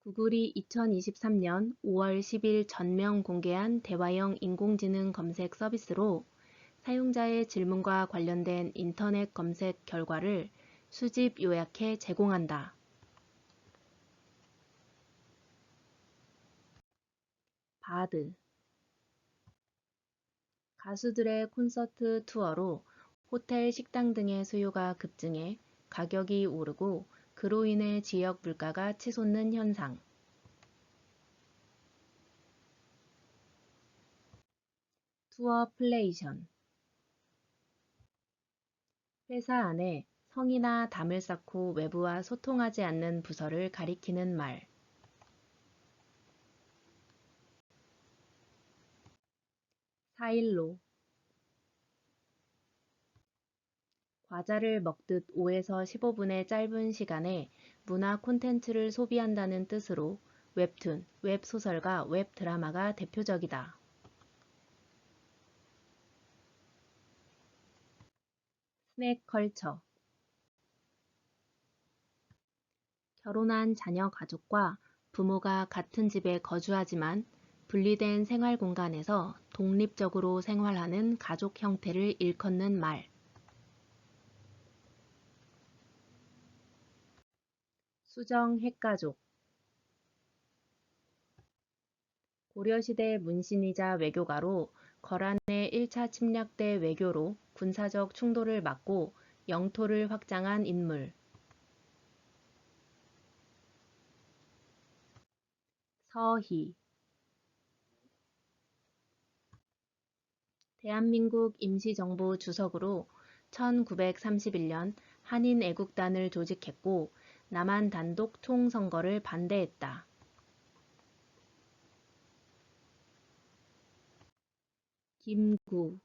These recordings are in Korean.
구글이 2023년 5월 10일 전면 공개한 대화형 인공지능 검색 서비스로 사용자의 질문과 관련된 인터넷 검색 결과를 수집 요약해 제공한다. 바드. 가수들의 콘서트 투어로 호텔, 식당 등의 수요가 급증해 가격이 오르고 그로 인해 지역 물가가 치솟는 현상. 투어플레이션. 회사 안에 성이나 담을 쌓고 외부와 소통하지 않는 부서를 가리키는 말. 사일로. 과자를 먹듯 5에서 15분의 짧은 시간에 문화 콘텐츠를 소비한다는 뜻으로 웹툰, 웹소설과 웹드라마가 대표적이다. 스낵 컬처. 결혼한 자녀 가족과 부모가 같은 집에 거주하지만 분리된 생활 공간에서 독립적으로 생활하는 가족 형태를 일컫는 말. 수정 핵가족. 고려시대 문신이자 외교가로 거란의 1차 침략 때 외교로 군사적 충돌을 막고 영토를 확장한 인물. 서희. 대한민국 임시정부 주석으로 1931년 한인애국단을 조직했고 남한 단독 총선거를 반대했다. 김구.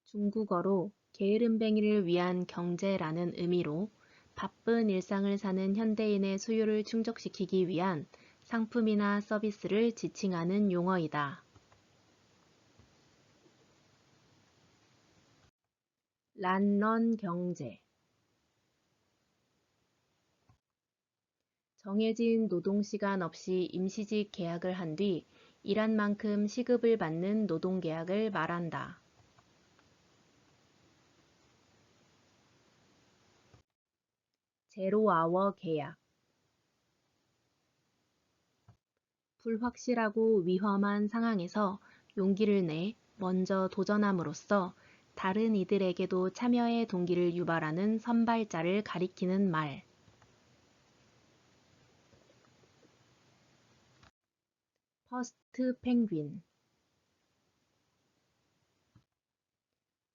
중국어로 게으름뱅이를 위한 경제라는 의미로 바쁜 일상을 사는 현대인의 수요를 충족시키기 위한 상품이나 서비스를 지칭하는 용어이다. 란런 경제. 정해진 노동시간 없이 임시직 계약을 한 뒤 일한 만큼 시급을 받는 노동계약을 말한다. 제로아워 계약. 불확실하고 위험한 상황에서 용기를 내 먼저 도전함으로써 다른 이들에게도 참여의 동기를 유발하는 선발자를 가리키는 말. 퍼스트 펭귄.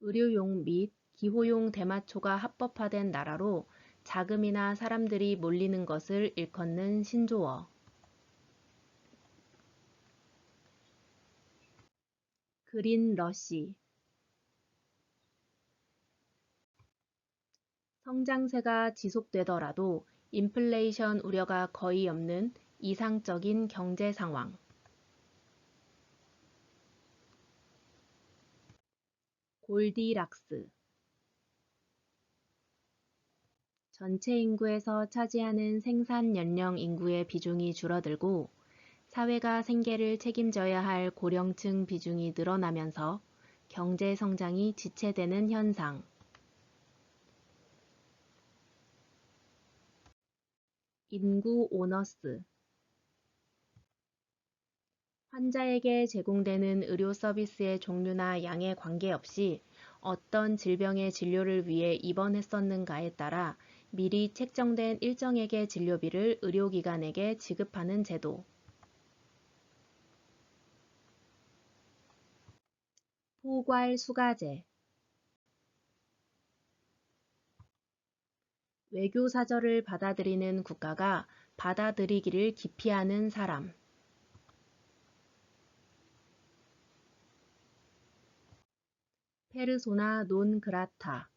의료용 및 기호용 대마초가 합법화된 나라로 자금이나 사람들이 몰리는 것을 일컫는 신조어. 그린 러시. 성장세가 지속되더라도 인플레이션 우려가 거의 없는 이상적인 경제 상황. 골디락스. 전체 인구에서 차지하는 생산 연령 인구의 비중이 줄어들고 사회가 생계를 책임져야 할 고령층 비중이 늘어나면서 경제 성장이 지체되는 현상. 인구 오너스. 환자에게 제공되는 의료 서비스의 종류나 양에 관계없이 어떤 질병의 진료를 위해 입원했었는가에 따라 미리 책정된 일정액의 진료비를 의료기관에게 지급하는 제도. 포괄수가제. 외교사절을 받아들이는 국가가 받아들이기를 기피하는 사람. 페르소나 논 그라타.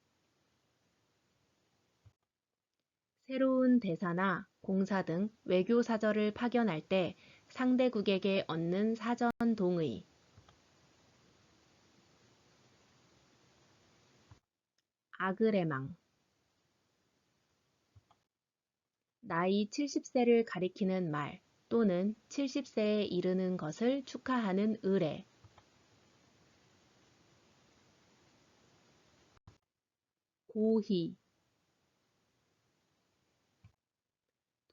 새로운 대사나 공사 등 외교사절을 파견할 때 상대국에게 얻는 사전 동의. 아그레망. 나이 70세를 가리키는 말 또는 70세에 이르는 것을 축하하는 의례. 고희.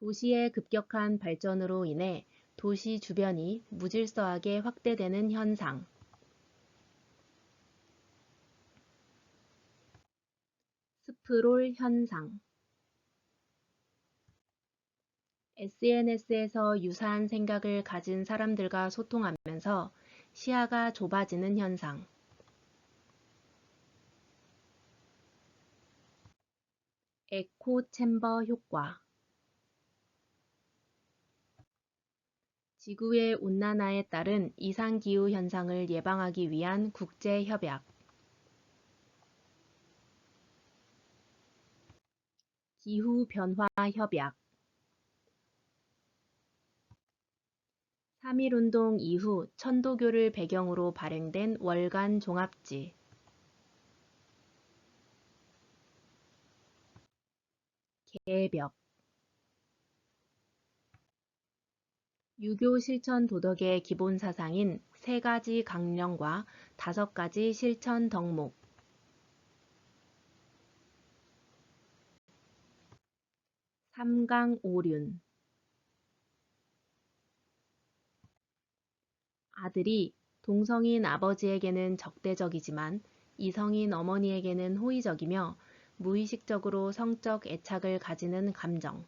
도시의 급격한 발전으로 인해 도시 주변이 무질서하게 확대되는 현상. 스프롤 현상. SNS에서 유사한 생각을 가진 사람들과 소통하면서 시야가 좁아지는 현상. 에코 챔버 효과. 지구의 온난화에 따른 이상기후 현상을 예방하기 위한 국제 협약. 기후변화 협약. 3.1운동 이후 천도교를 배경으로 발행된 월간 종합지. 개벽. 유교 실천 도덕의 기본 사상인 3가지 강령과 5가지 실천 덕목. 삼강오륜. 아들이 동성인 아버지에게는 적대적이지만 이성인 어머니에게는 호의적이며 무의식적으로 성적 애착을 가지는 감정.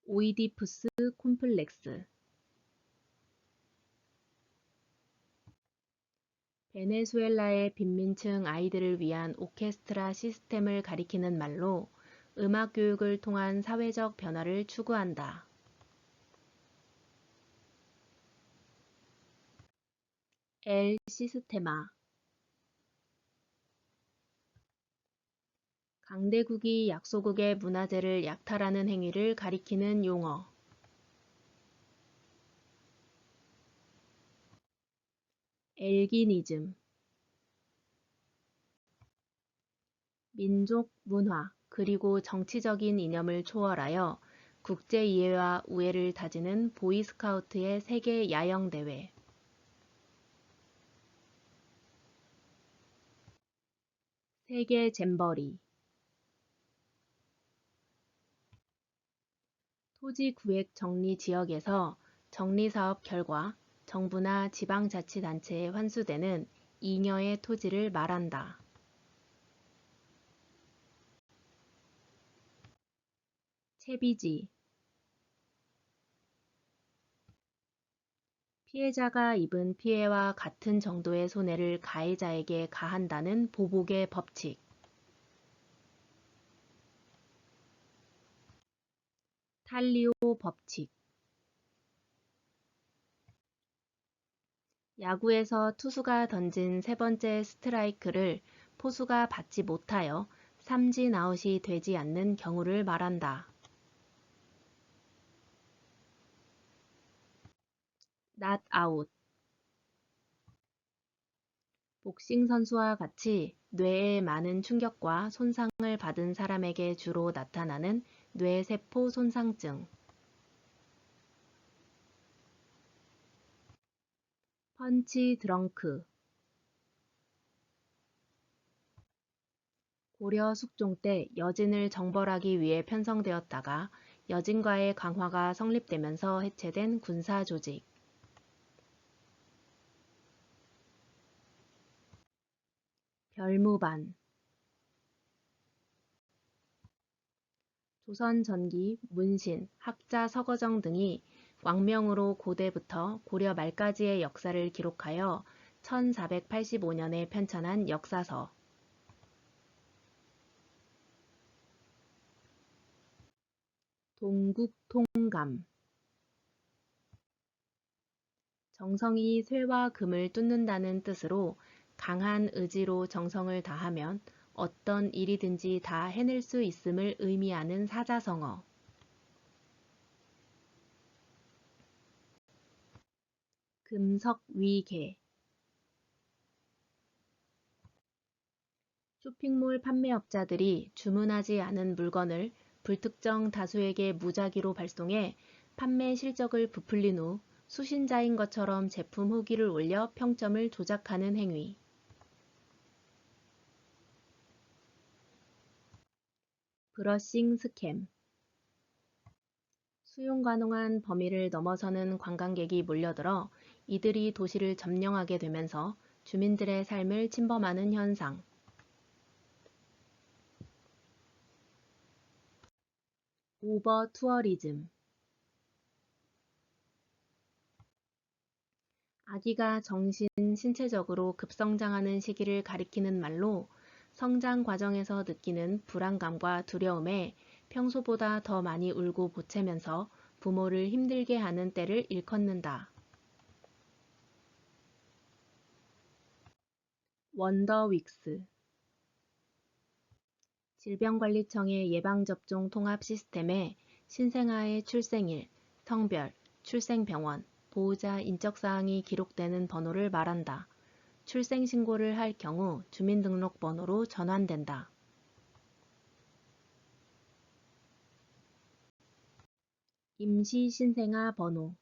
오이디푸스 콤플렉스. 베네수엘라의 빈민층 아이들을 위한 오케스트라 시스템을 가리키는 말로 음악 교육을 통한 사회적 변화를 추구한다. 엘 시스테마. 강대국이 약소국의 문화재를 약탈하는 행위를 가리키는 용어. 엘기니즘. 민족, 문화, 그리고 정치적인 이념을 초월하여 국제이해와 우애를 다지는 보이스카우트의 세계 야영대회. 세계 잼버리. 토지구획 정리 지역에서 정리사업 결과 정부나 지방자치단체에 환수되는 잉여의 토지를 말한다. 채비지. 피해자가 입은 피해와 같은 정도의 손해를 가해자에게 가한다는 보복의 법칙. 탈리오 법칙. 야구에서 투수가 던진 3번째 스트라이크를 포수가 받지 못하여 삼진 아웃이 되지 않는 경우를 말한다. not out. 복싱 선수와 같이 뇌에 많은 충격과 손상을 받은 사람에게 주로 나타나는 뇌세포 손상증. 펀치 드렁크. 고려 숙종 때 여진을 정벌하기 위해 편성되었다가 여진과의 강화가 성립되면서 해체된 군사조직. 별무반. 조선 전기, 문신, 학자 서거정 등이 왕명으로 고대부터 고려 말까지의 역사를 기록하여 1485년에 편찬한 역사서. 동국통감. 정성이 쇠와 금을 뚫는다는 뜻으로 강한 의지로 정성을 다하면 어떤 일이든지 다 해낼 수 있음을 의미하는 사자성어. 금석위계. 쇼핑몰 판매업자들이 주문하지 않은 물건을 불특정 다수에게 무작위로 발송해 판매 실적을 부풀린 후 수신자인 것처럼 제품 후기를 올려 평점을 조작하는 행위. 브러싱 스캠. 수용 가능한 범위를 넘어서는 관광객이 몰려들어 이들이 도시를 점령하게 되면서 주민들의 삶을 침범하는 현상. 오버 투어리즘. 아기가 정신, 신체적으로 급성장하는 시기를 가리키는 말로 성장 과정에서 느끼는 불안감과 두려움에 평소보다 더 많이 울고 보채면서 부모를 힘들게 하는 때를 일컫는다. 원더윅스. 질병관리청의 예방접종 통합 시스템에 신생아의 출생일, 성별, 출생병원, 보호자 인적사항이 기록되는 번호를 말한다. 출생신고를 할 경우 주민등록번호로 전환된다. 임시신생아 번호.